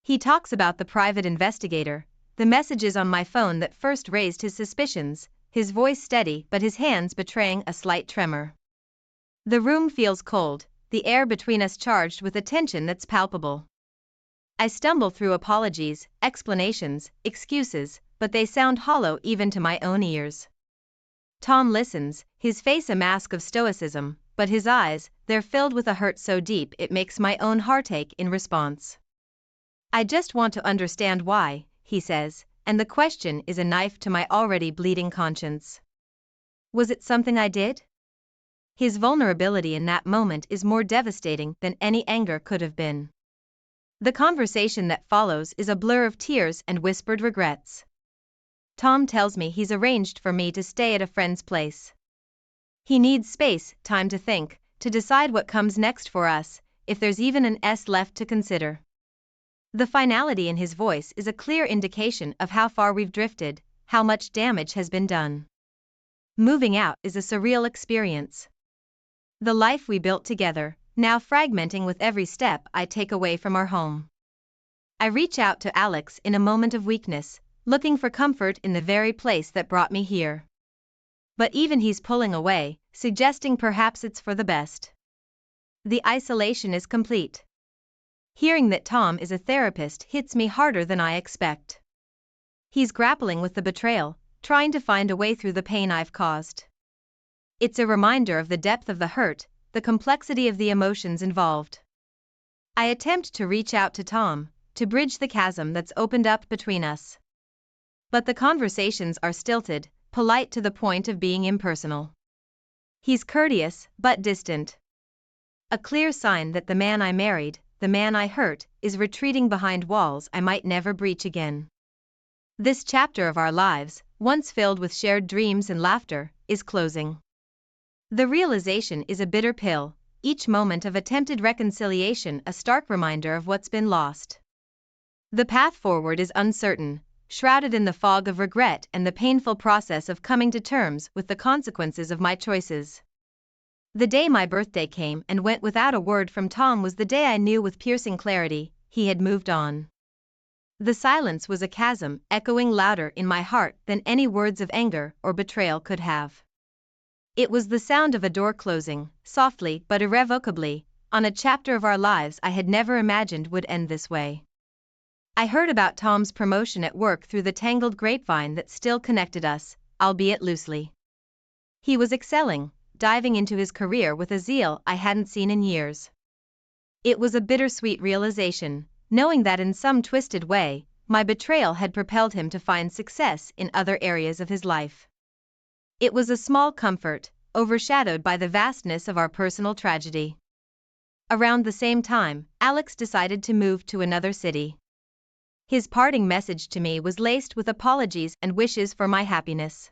He talks about the private investigator, the messages on my phone that first raised his suspicions, his voice steady but his hands betraying a slight tremor. The room feels cold, the air between us charged with a tension that's palpable. I stumble through apologies, explanations, excuses, but they sound hollow even to my own ears. Tom listens, his face a mask of stoicism, but his eyes, they're filled with a hurt so deep it makes my own heart ache in response. I just want to understand why, he says, and the question is a knife to my already bleeding conscience. Was it something I did? His vulnerability in that moment is more devastating than any anger could have been. The conversation that follows is a blur of tears and whispered regrets. Tom tells me he's arranged for me to stay at a friend's place. He needs space, time to think, to decide what comes next for us, if there's even an S left to consider. The finality in his voice is a clear indication of how far we've drifted, how much damage has been done. Moving out is a surreal experience. The life we built together, now fragmenting with every step I take away from our home. I reach out to Alex in a moment of weakness, looking for comfort in the very place that brought me here. But even he's pulling away, suggesting perhaps it's for the best. The isolation is complete. Hearing that Tom is a therapist hits me harder than I expect. He's grappling with the betrayal, trying to find a way through the pain I've caused. It's a reminder of the depth of the hurt, the complexity of the emotions involved. I attempt to reach out to Tom, to bridge the chasm that's opened up between us. But the conversations are stilted, polite to the point of being impersonal. He's courteous, but distant. A clear sign that the man I married, the man I hurt, is retreating behind walls I might never breach again. This chapter of our lives, once filled with shared dreams and laughter, is closing. The realization is a bitter pill, each moment of attempted reconciliation a stark reminder of what's been lost. The path forward is uncertain, shrouded in the fog of regret and the painful process of coming to terms with the consequences of my choices. The day my birthday came and went without a word from Tom was the day I knew with piercing clarity he had moved on. The silence was a chasm, echoing louder in my heart than any words of anger or betrayal could have. It was the sound of a door closing, softly but irrevocably, on a chapter of our lives I had never imagined would end this way. I heard about Tom's promotion at work through the tangled grapevine that still connected us, albeit loosely. He was excelling, diving into his career with a zeal I hadn't seen in years. It was a bittersweet realization, knowing that in some twisted way, my betrayal had propelled him to find success in other areas of his life. It was a small comfort, overshadowed by the vastness of our personal tragedy. Around the same time, Alex decided to move to another city. His parting message to me was laced with apologies and wishes for my happiness.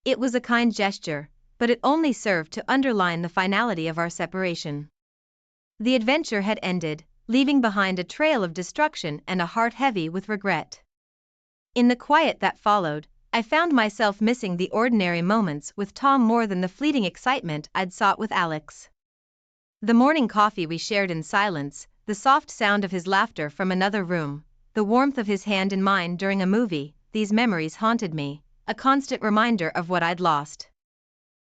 It was a kind gesture, but it only served to underline the finality of our separation. The adventure had ended, leaving behind a trail of destruction and a heart heavy with regret. In the quiet that followed, I found myself missing the ordinary moments with Tom more than the fleeting excitement I'd sought with Alex. The morning coffee we shared in silence, the soft sound of his laughter from another room, the warmth of his hand in mine during a movie, these memories haunted me, a constant reminder of what I'd lost.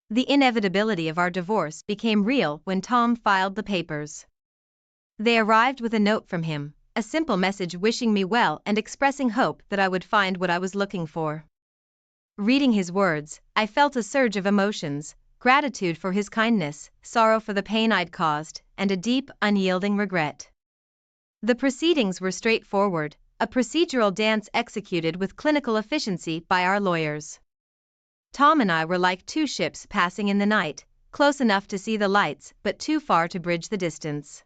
The inevitability of our divorce became real when Tom filed the papers. They arrived with a note from him, a simple message wishing me well and expressing hope that I would find what I was looking for. Reading his words, I felt a surge of emotions, gratitude for his kindness, sorrow for the pain I'd caused, and a deep, unyielding regret. The proceedings were straightforward, a procedural dance executed with clinical efficiency by our lawyers. Tom and I were like two ships passing in the night, close enough to see the lights but too far to bridge the distance.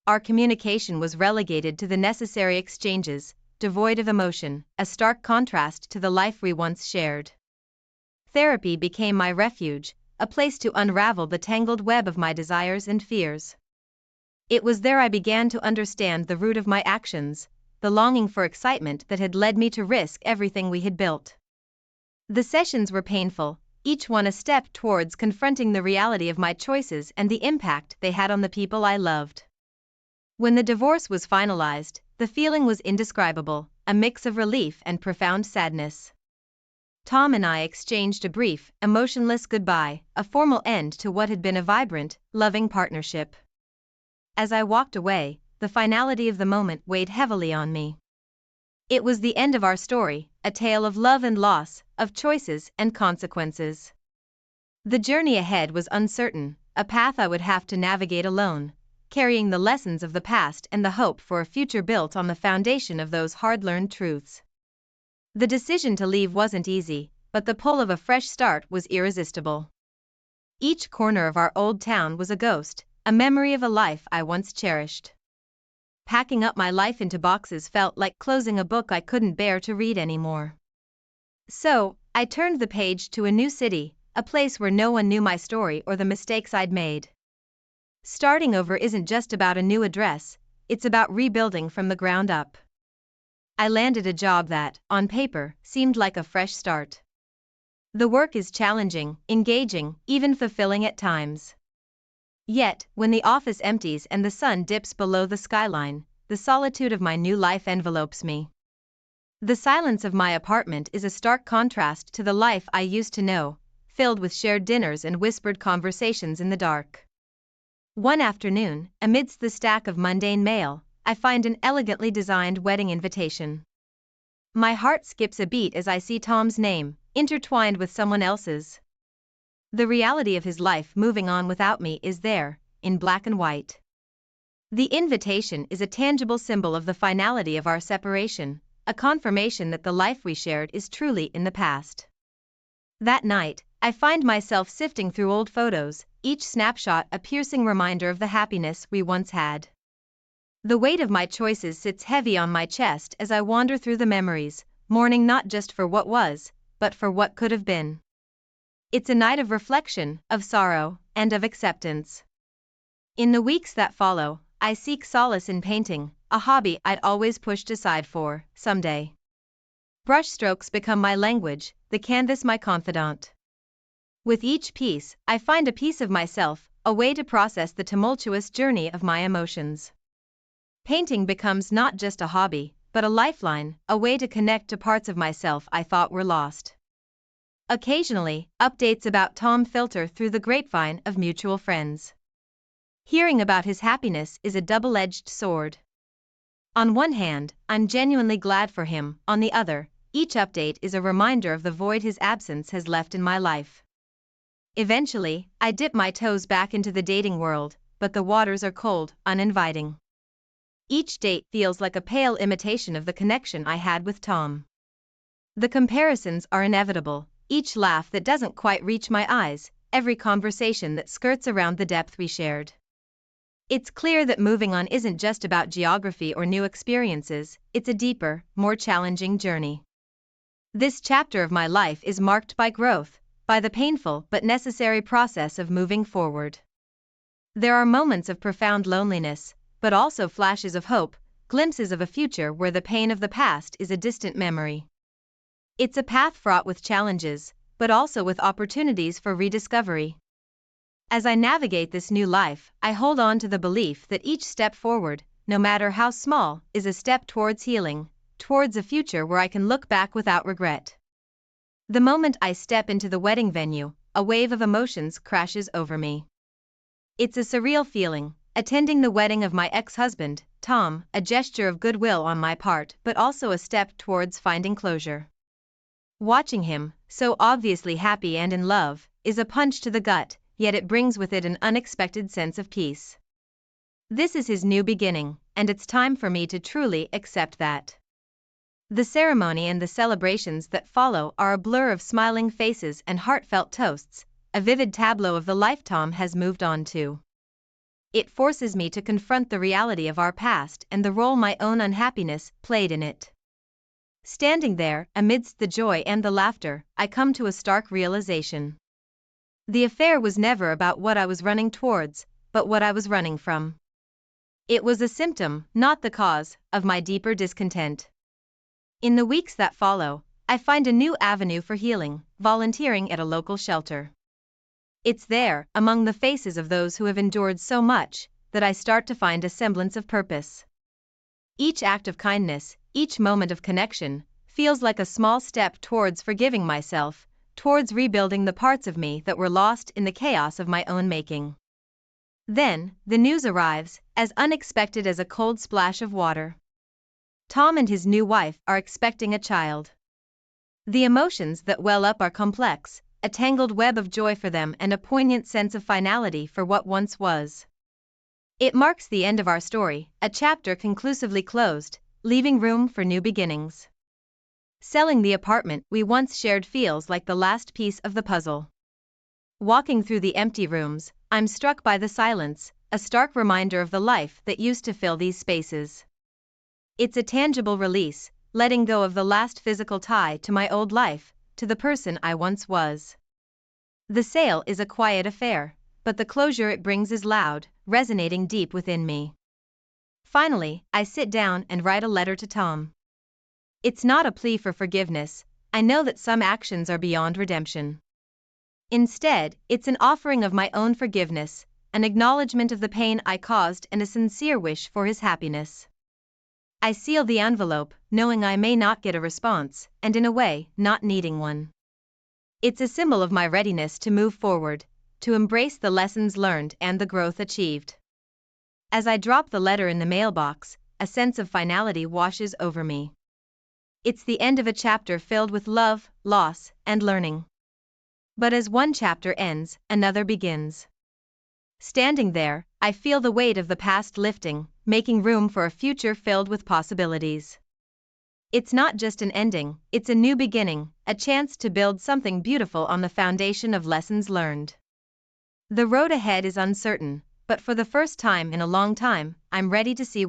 Our communication was relegated to the necessary exchanges, devoid of emotion, a stark contrast to the life we once shared. Therapy became my refuge, a place to unravel the tangled web of my desires and fears. It was there I began to understand the root of my actions, the longing for excitement that had led me to risk everything we had built. The sessions were painful, each one a step towards confronting the reality of my choices and the impact they had on the people I loved. When the divorce was finalized, the feeling was indescribable, a mix of relief and profound sadness. Tom and I exchanged a brief, emotionless goodbye, a formal end to what had been a vibrant, loving partnership. As I walked away, the finality of the moment weighed heavily on me. It was the end of our story, a tale of love and loss, of choices and consequences. The journey ahead was uncertain, a path I would have to navigate alone, carrying the lessons of the past and the hope for a future built on the foundation of those hard-learned truths. The decision to leave wasn't easy, but the pull of a fresh start was irresistible. Each corner of our old town was a ghost, a memory of a life I once cherished. Packing up my life into boxes felt like closing a book I couldn't bear to read anymore. So, I turned the page to a new city, a place where no one knew my story or the mistakes I'd made. Starting over isn't just about a new address, it's about rebuilding from the ground up. I landed a job that, on paper, seemed like a fresh start. The work is challenging, engaging, even fulfilling at times. Yet, when the office empties and the sun dips below the skyline, the solitude of my new life envelopes me. The silence of my apartment is a stark contrast to the life I used to know, filled with shared dinners and whispered conversations in the dark. One afternoon, amidst the stack of mundane mail, I find an elegantly designed wedding invitation. My heart skips a beat as I see Tom's name, intertwined with someone else's. The reality of his life moving on without me is there, in black and white. The invitation is a tangible symbol of the finality of our separation, a confirmation that the life we shared is truly in the past. That night, I find myself sifting through old photos, each snapshot a piercing reminder of the happiness we once had. The weight of my choices sits heavy on my chest as I wander through the memories, mourning not just for what was, but for what could have been. It's a night of reflection, of sorrow, and of acceptance. In the weeks that follow, I seek solace in painting, a hobby I'd always pushed aside for, someday. Brushstrokes become my language, the canvas my confidant. With each piece, I find a piece of myself, a way to process the tumultuous journey of my emotions. Painting becomes not just a hobby, but a lifeline, a way to connect to parts of myself I thought were lost. Occasionally, updates about Tom filter through the grapevine of mutual friends. Hearing about his happiness is a double-edged sword. On one hand, I'm genuinely glad for him, on the other, each update is a reminder of the void his absence has left in my life. Eventually, I dip my toes back into the dating world, but the waters are cold, uninviting. Each date feels like a pale imitation of the connection I had with Tom. The comparisons are inevitable, each laugh that doesn't quite reach my eyes, every conversation that skirts around the depth we shared. It's clear that moving on isn't just about geography or new experiences, it's a deeper, more challenging journey. This chapter of my life is marked by growth, by the painful but necessary process of moving forward. There are moments of profound loneliness, but also flashes of hope, glimpses of a future where the pain of the past is a distant memory. It's a path fraught with challenges, but also with opportunities for rediscovery. As I navigate this new life, I hold on to the belief that each step forward, no matter how small, is a step towards healing, towards a future where I can look back without regret. The moment I step into the wedding venue, a wave of emotions crashes over me. It's a surreal feeling, attending the wedding of my ex-husband, Tom, a gesture of goodwill on my part but also a step towards finding closure. Watching him, so obviously happy and in love, is a punch to the gut, yet it brings with it an unexpected sense of peace. This is his new beginning, and it's time for me to truly accept that. The ceremony and the celebrations that follow are a blur of smiling faces and heartfelt toasts, a vivid tableau of the life Tom has moved on to. It forces me to confront the reality of our past and the role my own unhappiness played in it. Standing there, amidst the joy and the laughter, I come to a stark realization. The affair was never about what I was running towards, but what I was running from. It was a symptom, not the cause, of my deeper discontent. In the weeks that follow, I find a new avenue for healing, volunteering at a local shelter. It's there, among the faces of those who have endured so much, that I start to find a semblance of purpose. Each act of kindness, each moment of connection, feels like a small step towards forgiving myself, towards rebuilding the parts of me that were lost in the chaos of my own making. Then, the news arrives, as unexpected as a cold splash of water. Tom and his new wife are expecting a child. The emotions that well up are complex, a tangled web of joy for them and a poignant sense of finality for what once was. It marks the end of our story, a chapter conclusively closed, leaving room for new beginnings. Selling the apartment we once shared feels like the last piece of the puzzle. Walking through the empty rooms, I'm struck by the silence, a stark reminder of the life that used to fill these spaces. It's a tangible release, letting go of the last physical tie to my old life, to the person I once was. The sale is a quiet affair, but the closure it brings is loud, resonating deep within me. Finally, I sit down and write a letter to Tom. It's not a plea for forgiveness, I know that some actions are beyond redemption. Instead, it's an offering of my own forgiveness, an acknowledgement of the pain I caused and a sincere wish for his happiness. I seal the envelope, knowing I may not get a response, and in a way, not needing one. It's a symbol of my readiness to move forward, to embrace the lessons learned and the growth achieved. As I drop the letter in the mailbox, a sense of finality washes over me. It's the end of a chapter filled with love, loss, and learning. But as one chapter ends, another begins. Standing there, I feel the weight of the past lifting, making room for a future filled with possibilities. It's not just an ending, it's a new beginning, a chance to build something beautiful on the foundation of lessons learned. The road ahead is uncertain, but for the first time in a long time, I'm ready to see